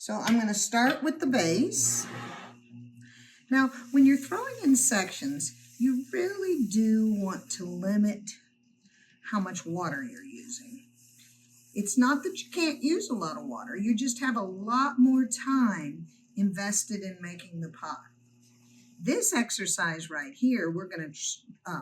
So I'm going to start with the base. Now, when you're throwing in sections, you really do want to limit how much water you're using. It's not that you can't use a lot of water, you just have a lot more time invested in making the pot. This exercise right here, we're going to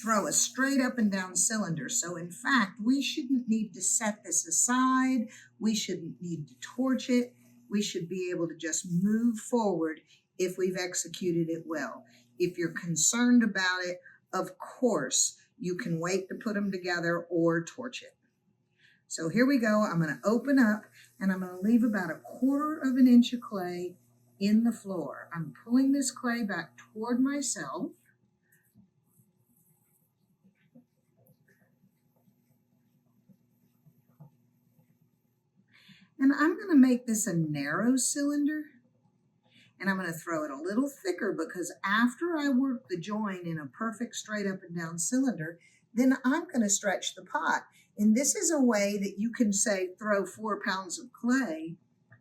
throw a straight up and down cylinder. So in fact, we shouldn't need to set this aside. We shouldn't need to torch it. We should be able to just move forward if we've executed it well. If you're concerned about it, of course, you can wait to put them together or torch it. So here we go. I'm going to open up and I'm going to leave about 1/4 of an inch of clay in the floor. I'm pulling this clay back toward myself. And I'm going to make this a narrow cylinder. And I'm going to throw it a little thicker because after I work the join in a perfect straight up and down cylinder, then I'm going to stretch the pot. And this is a way that you can say throw 4 pounds of clay,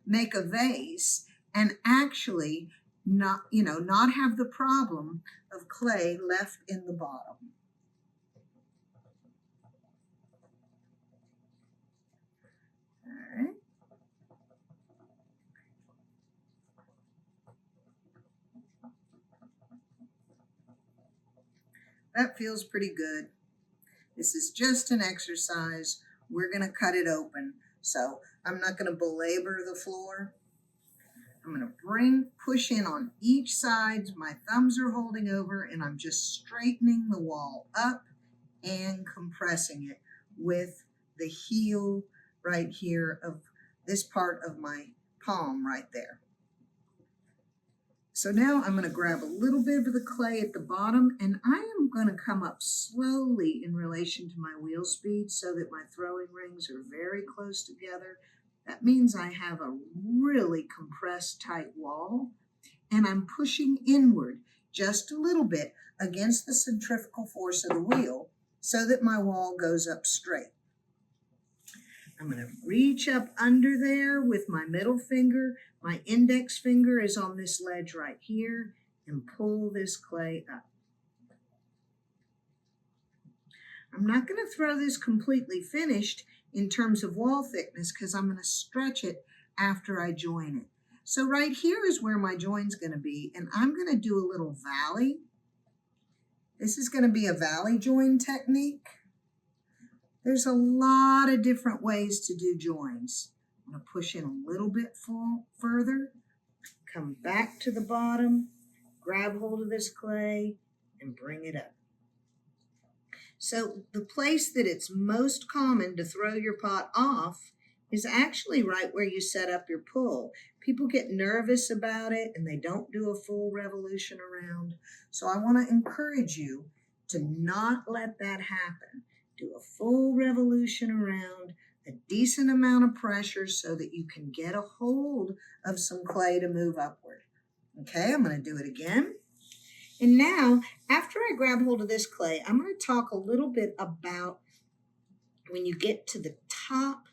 make a vase, and actually not have the problem of clay left in the bottom. All right. That feels pretty good. This is just an exercise. We're going to cut it open. So I'm not going to belabor the floor. I'm going to push in on each side. My thumbs are holding over and I'm just straightening the wall up and compressing it with the heel right here of this part of my palm right there. So now I'm going to grab a little bit of the clay at the bottom and I am going to come up slowly in relation to my wheel speed so that my throwing rings are very close together. That means I have a really compressed tight wall and I'm pushing inward just a little bit against the centrifugal force of the wheel so that my wall goes up straight. I'm going to reach up under there with my middle finger. My index finger is on this ledge right here and pull this clay up. I'm not going to throw this completely finished in terms of wall thickness because I'm going to stretch it after I join it. So right here is where my join's going to be, and I'm going to do a little valley. This is going to be a valley join technique. There's a lot of different ways to do joins. I'm going to push in a little bit further, come back to the bottom, grab hold of this clay, and bring it up. So the place that it's most common to throw your pot off is actually right where you set up your pull. People get nervous about it and they don't do a full revolution around. So I want to encourage you to not let that happen. Do a full revolution around, a decent amount of pressure so that you can get a hold of some clay to move upward. Okay, I'm going to do it again. And now, after I grab hold of this clay, I'm going to talk a little bit about when you get to the top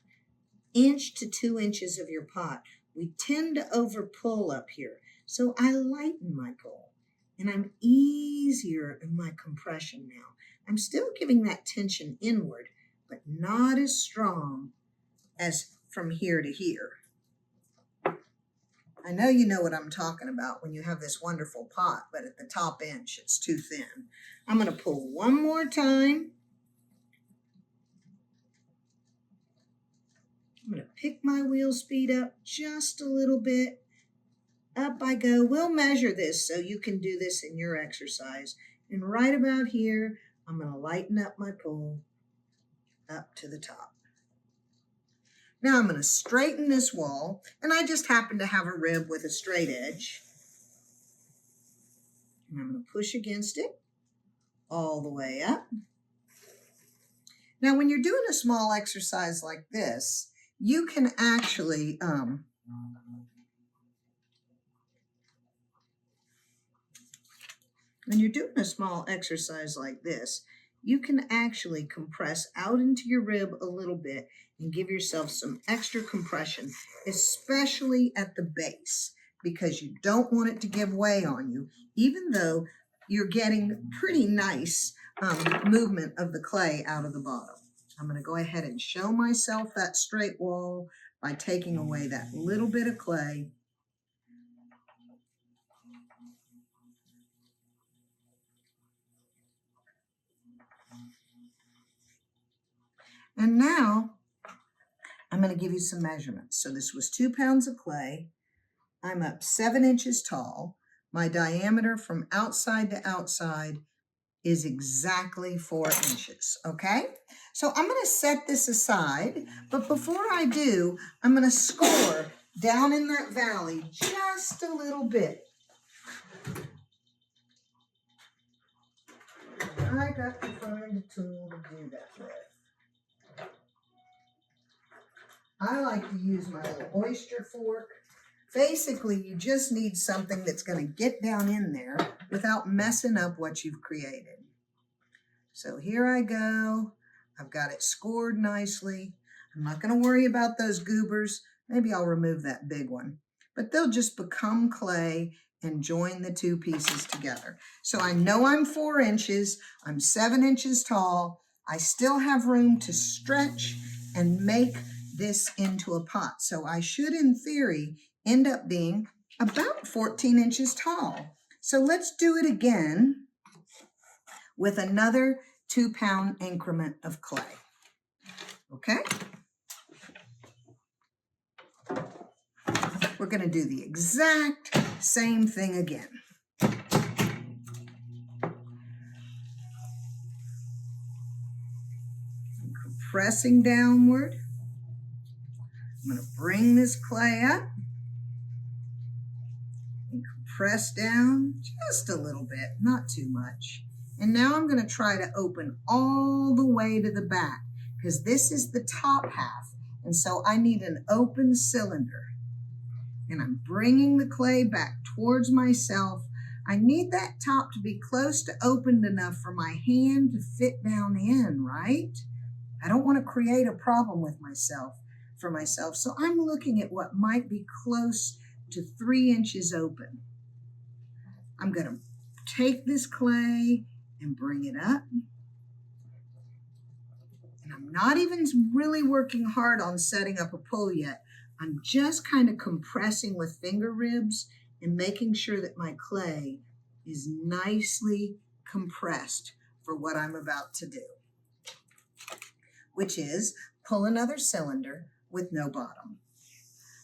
1 to 2 inches of your pot. We tend to over pull up here. So I lighten my pull and I'm easier in my compression now. I'm still giving that tension inward, but not as strong as from here to here. I know you know what I'm talking about when you have this wonderful pot, but at the top inch, it's too thin. I'm going to pull one more time. I'm going to pick my wheel speed up just a little bit. Up I go. We'll measure this so you can do this in your exercise. And right about here, I'm going to lighten up my pull up to the top. Now I'm going to straighten this wall, and I just happen to have a rib with a straight edge. And I'm going to push against it all the way up. Now when you're doing a small exercise like this, you can actually when you're doing a small exercise like this, you can actually compress out into your rib a little bit and give yourself some extra compression, especially at the base, because you don't want it to give way on you, even though you're getting pretty nice movement of the clay out of the bottom. I'm going to go ahead and show myself that straight wall by taking away that little bit of clay. And now I'm going to give you some measurements. So this was 2 pounds of clay. I'm up 7 inches tall. My diameter from outside to outside is exactly 4 inches, okay? So I'm going to set this aside, but before I do, I'm going to score down in that valley just a little bit. I got to find a tool to do that with. I like to use my little oyster fork. Basically, you just need something that's going to get down in there without messing up what you've created. So here I go. I've got it scored nicely. I'm not going to worry about those goobers. Maybe I'll remove that big one. But they'll just become clay and join the 2 pieces together. So I know I'm 4 inches. I'm 7 inches tall. I still have room to stretch and make this into a pot. So I should, in theory, end up being about 14 inches tall. So let's do it again with another 2-pound increment of clay. Okay? We're going to do the exact same thing again. I'm compressing downward. I'm going to bring this clay up and compress down just a little bit, not too much. And now I'm going to try to open all the way to the back because this is the top half. And so I need an open cylinder. And I'm bringing the clay back towards myself. I need that top to be close to opened enough for my hand to fit down in, right? I don't want to create a problem with myself for myself. So I'm looking at what might be close to 3 inches open. I'm going to take this clay and bring it up. And I'm not even really working hard on setting up a pull yet. I'm just kind of compressing with finger ribs and making sure that my clay is nicely compressed for what I'm about to do, which is pull another cylinder with no bottom.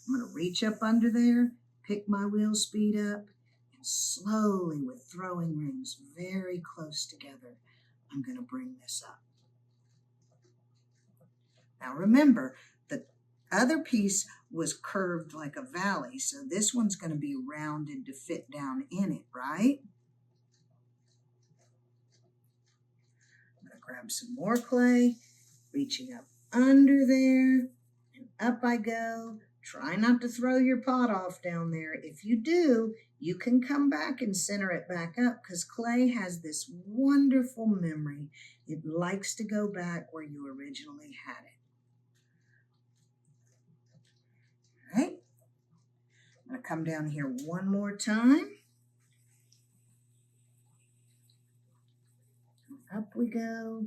I'm going to reach up under there, pick my wheel speed up, and slowly with throwing rings very close together, I'm going to bring this up. Now remember, the other piece was curved like a valley, so this one's going to be rounded to fit down in it, right? I'm going to grab some more clay, reaching up under there, and up I go. Try not to throw your pot off down there. If you do, you can come back and center it back up because clay has this wonderful memory. It likes to go back where you originally had it. All right, I'm going to come down here one more time. Up we go.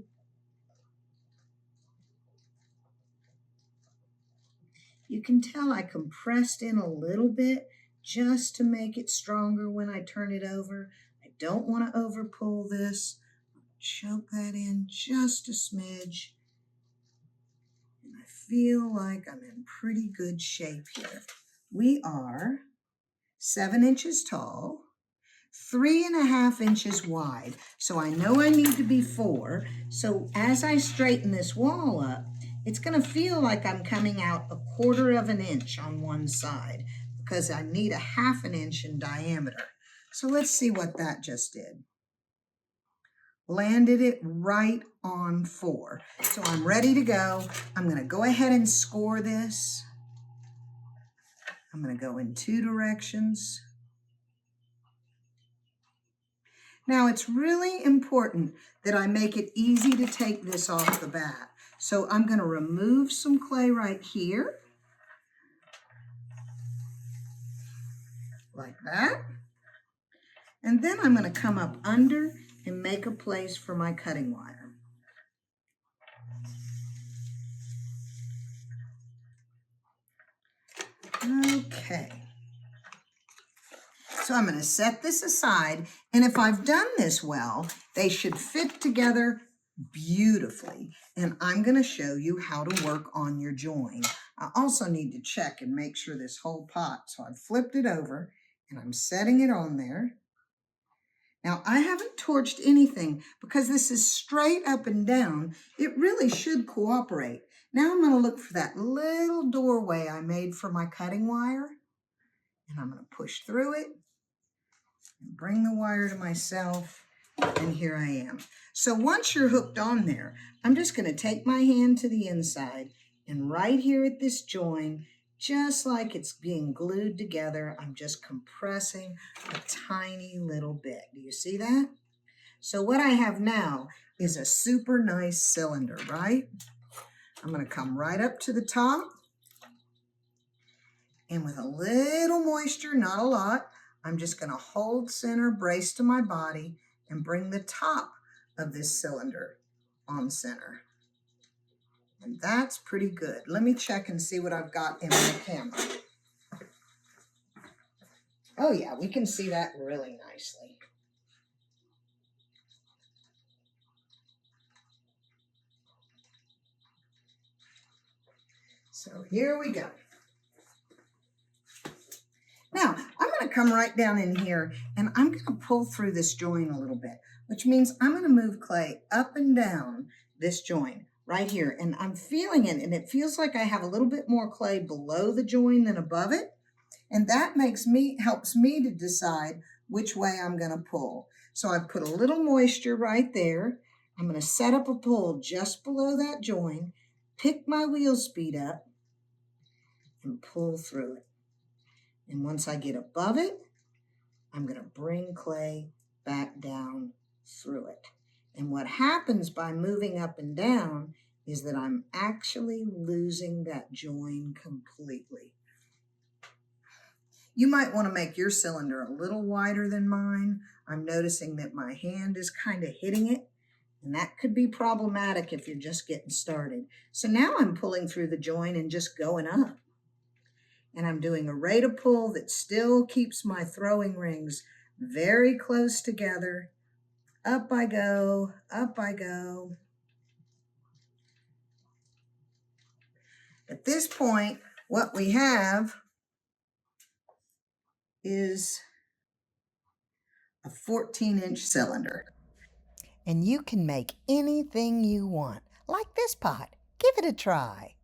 You can tell I compressed in a little bit just to make it stronger when I turn it over. I don't want to over pull this. Choke that in just a smidge. And I feel like I'm in pretty good shape here. We are 7 inches tall, 3.5 inches wide. So I know I need to be 4. So as I straighten this wall up, it's going to feel like I'm coming out 1/4 inch on one side because I need 1/2 inch in diameter. So let's see what that just did. Landed it right on 4. So I'm ready to go. I'm going to go ahead and score this. I'm going to go in 2 directions. Now it's really important that I make it easy to take this off the bat. So I'm going to remove some clay right here, like that. And then I'm going to come up under and make a place for my cutting wire. Okay. So I'm going to set this aside, and if I've done this well, they should fit together beautifully. And I'm going to show you how to work on your join. I also need to check and make sure this whole pot, so I've flipped it over and I'm setting it on there. Now I haven't torched anything because this is straight up and down. It really should cooperate. Now I'm going to look for that little doorway I made for my cutting wire, and I'm going to push through it and bring the wire to myself, and here I am. So once you're hooked on there, I'm just going to take my hand to the inside, and right here at this join, just like it's being glued together, I'm just compressing a tiny little bit. Do you see that? So what I have now is a super nice cylinder, right? I'm going to come right up to the top, and with a little moisture, not a lot, I'm just going to hold center, brace to my body, and bring the top of this cylinder on center. And that's pretty good. Let me check and see what I've got in my camera. Oh yeah, we can see that really nicely. So here we go. Now, I'm going to come right down in here, and I'm going to pull through this join a little bit, which means I'm going to move clay up and down this join right here. And I'm feeling it, and it feels like I have a little bit more clay below the join than above it. And that helps me to decide which way I'm going to pull. So I've put a little moisture right there. I'm going to set up a pull just below that join, pick my wheel speed up, and pull through it. And once I get above it, I'm going to bring clay back down through it. And what happens by moving up and down is that I'm actually losing that join completely. You might want to make your cylinder a little wider than mine. I'm noticing that my hand is kind of hitting it, and that could be problematic if you're just getting started. So now I'm pulling through the join and just going up. And I'm doing a rate of pull that still keeps my throwing rings very close together. Up I go, up I go. At this point, what we have is a 14-inch cylinder. And you can make anything you want, like this pot. Give it a try.